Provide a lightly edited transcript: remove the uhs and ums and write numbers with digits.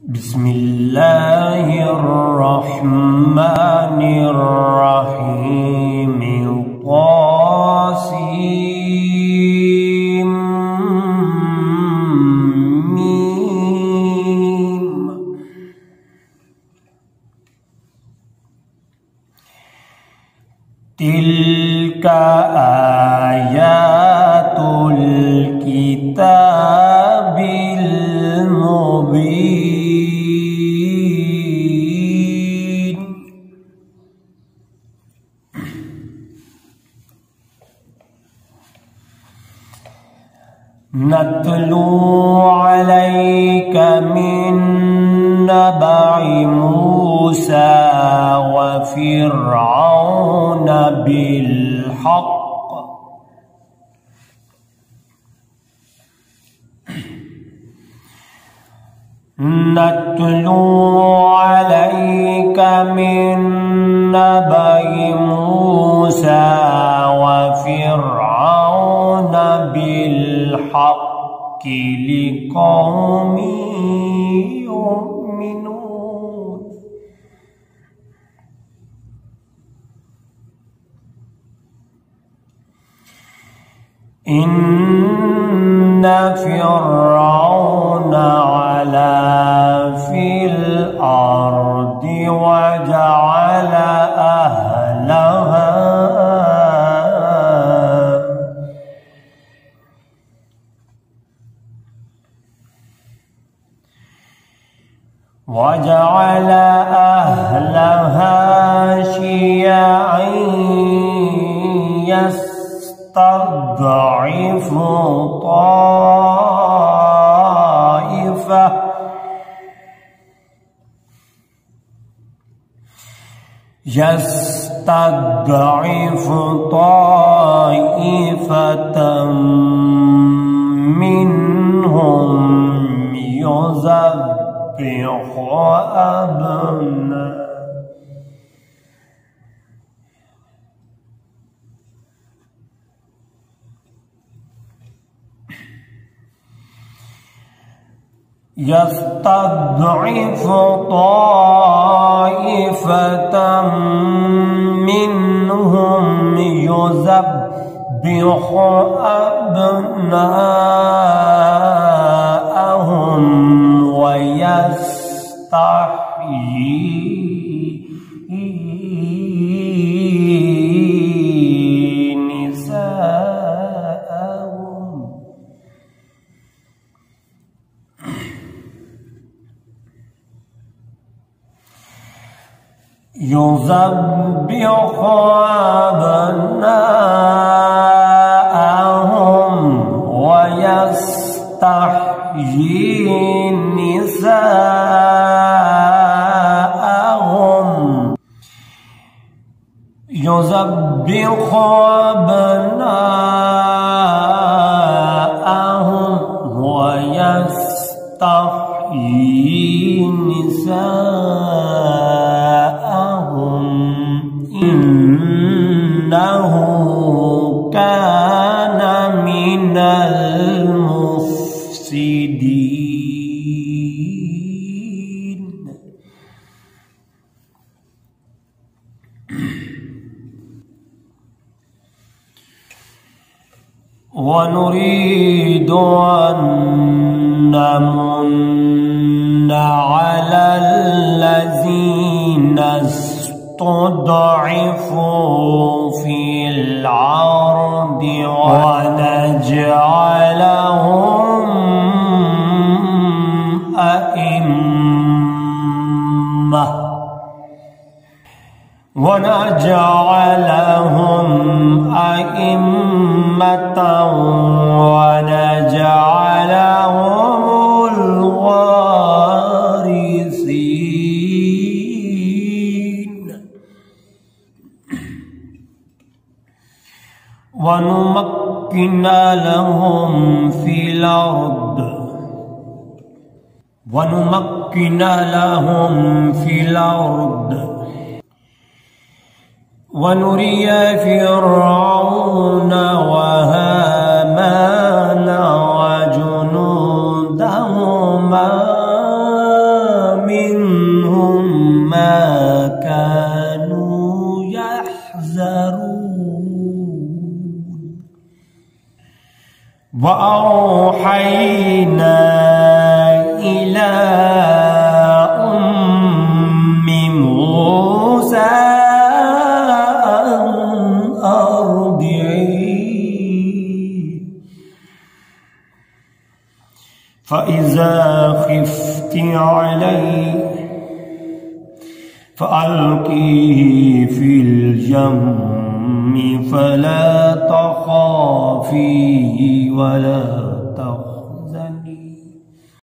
بسم الله الرحمن الرحيم طاسيم ميم. تلك آيات الكتاب المبين. نتلو عليك من نبأ موسى وفرعون بالحق نتلو عليك من نبأ موسى وفرعون بالحق لقوم يؤمنون. إن فرعون علا في الأرض وجعل أهلها شيعا يستضعف طائفة منهم يذبح يستضعف طائفة منهم يذبح أبناءهم ويستحيي نساءهم. يذبح أبناءهم ويستحيي نساءهم. يذبح أبناءهم ويستحيي نساءهم. إنه كان من المفسدين. ونريد أن نمن على الذين استضعفوا في الأرض ونجعلهم أئمة ونجعلهم الوارثين. ونمكن لهم في الأرض ونري فرعون وهامان وجنودهما يحذرون وأوحينا إلى أم موسى أن أرضعيه فإذا خفت عليه فألقيه في اليم فلا تخافي ولا